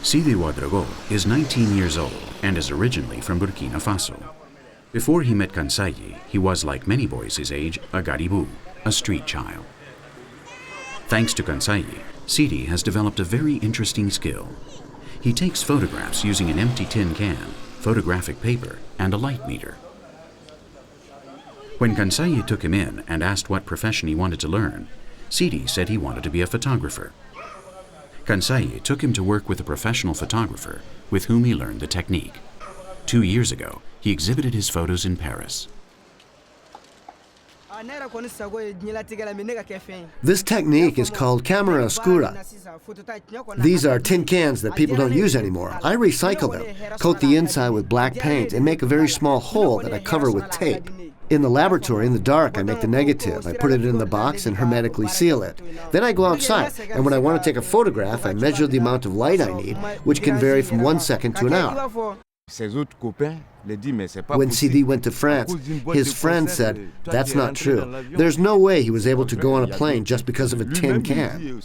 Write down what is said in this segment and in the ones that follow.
Sidi Ouedraogo is 19 years old and is originally from Burkina Faso. Before he met Kansayi, he was, like many boys his age, a garibou, a street child. Thanks to Kansayi, Sidi has developed a very interesting skill. He takes photographs using an empty tin can, photographic paper, and a light meter. When Kansayi took him in and asked what profession he wanted to learn, Sidi said he wanted to be a photographer. Kansayi took him to work with a professional photographer with whom he learned the technique. 2 years ago, he exhibited his photos in Paris. This technique is called camera oscura. These are tin cans that people don't use anymore. I recycle them, coat the inside with black paint, and make a very small hole that I cover with tape. In the laboratory, in the dark, I make the negative. I put it in the box and hermetically seal it. Then I go outside, and when I want to take a photograph, I measure the amount of light I need, which can vary from 1 second to an hour. When Sidi went to France, his friend said, "That's not true. There's no way he was able to go on a plane just because of a tin can."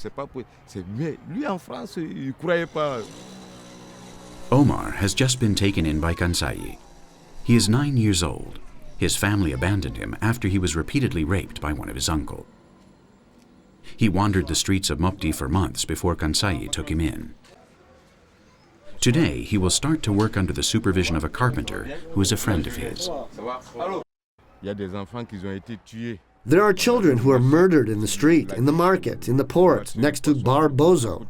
Omar has just been taken in by Kansayi. He is 9 years old. His family abandoned him after he was repeatedly raped by one of his uncles. He wandered the streets of Mopti for months before Kansayi took him in. Today, he will start to work under the supervision of a carpenter who is a friend of his. There are children who are murdered in the street, in the market, in the port, next to Bar Bozo.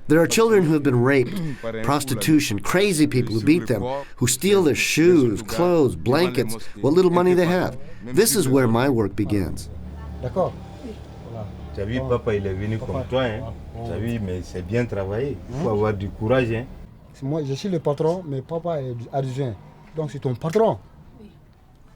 There are children who have been raped, prostitution, crazy people who beat them, who steal their shoes, clothes, blankets, what little money they have. This is where my work begins. Tu as vu, papa, il est venu comme toi, hein? Tu as vu, mais c'est bien travaillé. Il faut avoir du courage, hein? Moi, je suis le patron, mais papa est adjoint. Donc, c'est ton patron. Oui.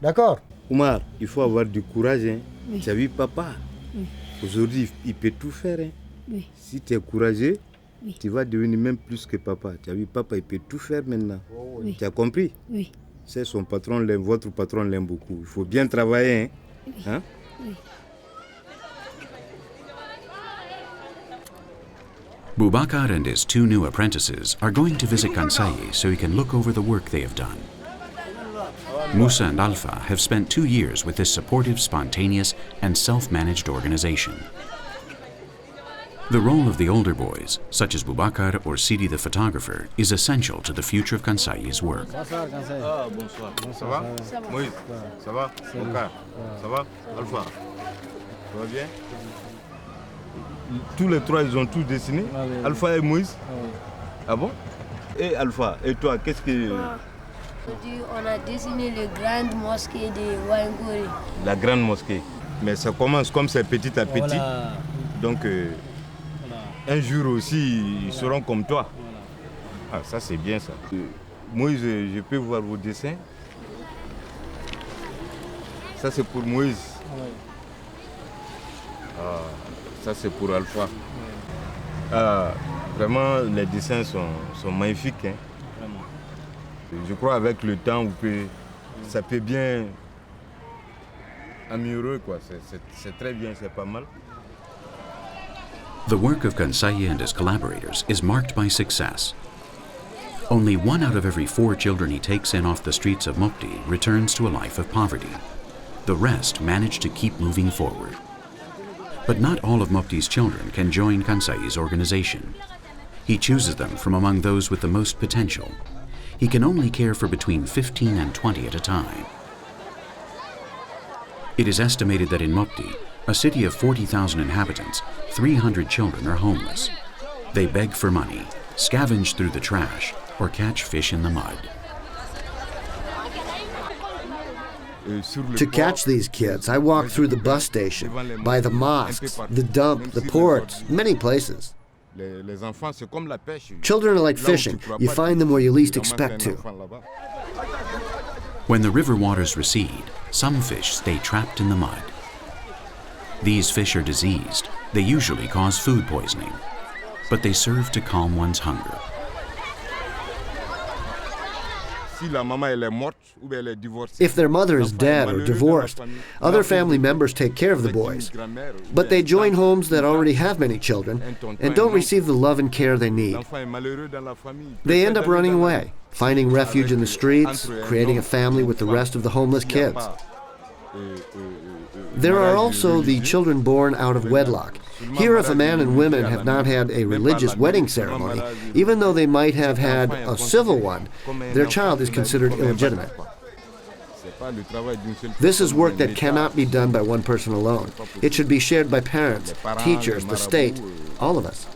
D'accord? Omar, il faut avoir du courage, hein? Oui. Tu as vu, papa? Oui. Aujourd'hui, il peut tout faire, hein? Oui. Si tu es courageux, oui, tu vas devenir même plus que papa. Tu as vu, papa, il peut tout faire maintenant. Oui. Tu as compris? Oui. C'est son patron, votre patron l'aime beaucoup. Il faut bien travailler, hein? Oui. Hein? Oui. Boubacar and his 2 new apprentices are going to visit Kansayi so he can look over the work they have done. Musa and Alpha have spent 2 years with this supportive, spontaneous, and self-managed organization. The role of the older boys, such as Boubacar or Sidi the photographer, is essential to the future of Kansayi's work. Bonsoir. Ça va? Moïse, ça va? Boubacar, ça va? Alpha, ça va bien? Tous les 3, ils ont tout dessiné. Ah, oui. Alpha et Moïse. Ah, oui. Ah bon? Et Alpha, et toi, qu'est-ce que... On a dessiné la grande mosquée de Ouangori. La grande mosquée. Mais ça commence comme c'est petit à petit. Voilà. Donc, voilà, un jour aussi, ils seront comme toi. Voilà. Ah, ça c'est bien ça. Moïse, je peux voir vos dessins? Ça c'est pour Moïse. Oui. Ah. Ça, c'est pour Alpha. Ah, vraiment, les dessins sont magnifiques. Hein? Vraiment. Je crois avec le temps, ça peut bien améliorer. C'est très bien, c'est pas mal. The work of Kansayi and his collaborators is marked by success. Only 1 out of every 4 children he takes in off the streets of Mopti returns to a life of poverty. The rest manage to keep moving forward. But not all of Mopti's children can join Kansayi's organization. He chooses them from among those with the most potential. He can only care for between 15 and 20 at a time. It is estimated that in Mopti, a city of 40,000 inhabitants, 300 children are homeless. They beg for money, scavenge through the trash, or catch fish in the mud. To catch these kids, I walk through the bus station, by the mosques, the dump, the ports, many places. Children are like fishing. You find them where you least expect to. When the river waters recede, some fish stay trapped in the mud. These fish are diseased. They usually cause food poisoning, but they serve to calm one's hunger. If their mother is dead or divorced, other family members take care of the boys. But they join homes that already have many children and don't receive the love and care they need. They end up running away, finding refuge in the streets, creating a family with the rest of the homeless kids. There are also the children born out of wedlock. Here, if a man and women have not had a religious wedding ceremony, even though they might have had a civil one, their child is considered illegitimate. This is work that cannot be done by one person alone. It should be shared by parents, teachers, the state, all of us.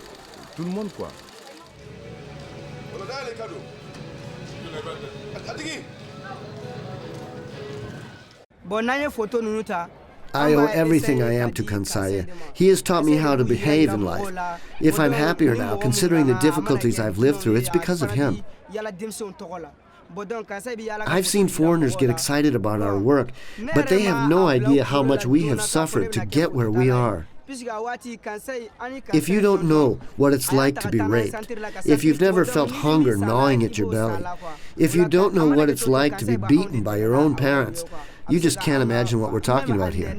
I owe everything I am to Kansaya. He has taught me how to behave in life. If I'm happier now, considering the difficulties I've lived through, it's because of him. I've seen foreigners get excited about our work, but they have no idea how much we have suffered to get where we are. If you don't know what it's like to be raped, if you've never felt hunger gnawing at your belly, if you don't know what it's like to be beaten by your own parents, you just can't imagine what we're talking about here.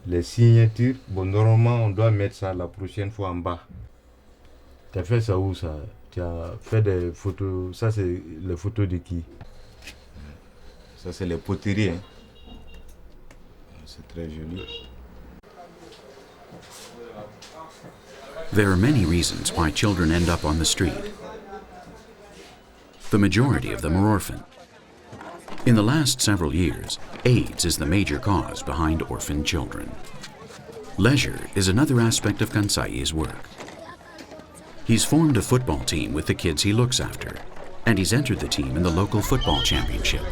Les signatures, bon, normalement, on doit mettre ça la prochaine fois en bas. Tu as fait ça où, ça? Tu as fait des photos, ça c'est les photos de qui? Ça c'est les poteries, hein? C'est très joli. There are many reasons why children end up on the street. The majority of them are orphaned. In the last several years, AIDS is the major cause behind orphaned children. Leisure is another aspect of Kansai's work. He's formed a football team with the kids he looks after, and he's entered the team in the local football championship.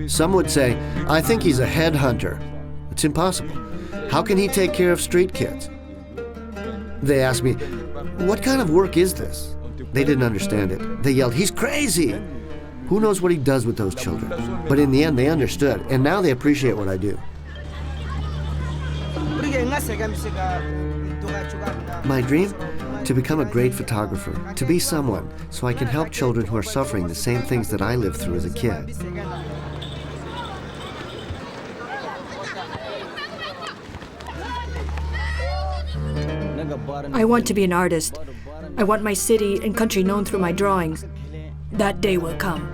Some would say, I think he's a headhunter. It's impossible. How can he take care of street kids? They asked me, what kind of work is this? They didn't understand it. They yelled, he's crazy! Who knows what he does with those children? But in the end, they understood, and now they appreciate what I do. My dream? To become a great photographer, to be someone, so I can help children who are suffering the same things that I lived through as a kid. I want to be an artist. I want my city and country known through my drawings. That day will come.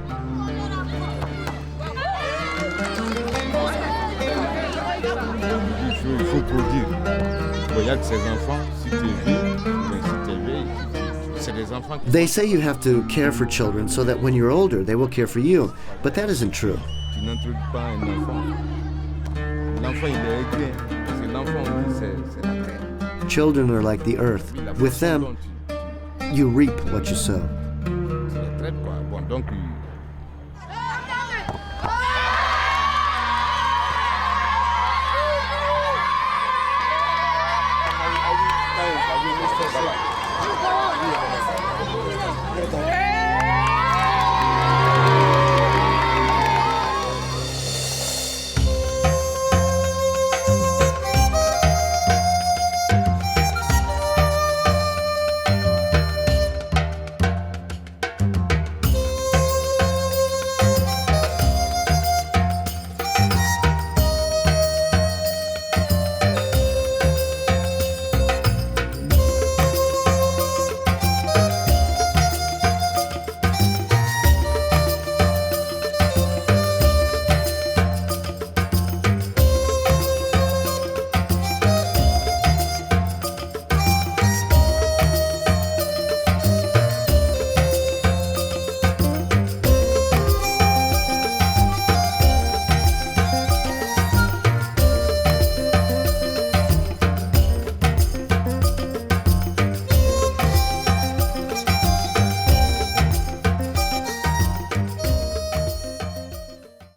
They say you have to care for children so that when you're older, they will care for you. But that isn't true. Children are like the earth. With them, you reap what you sow. Hey!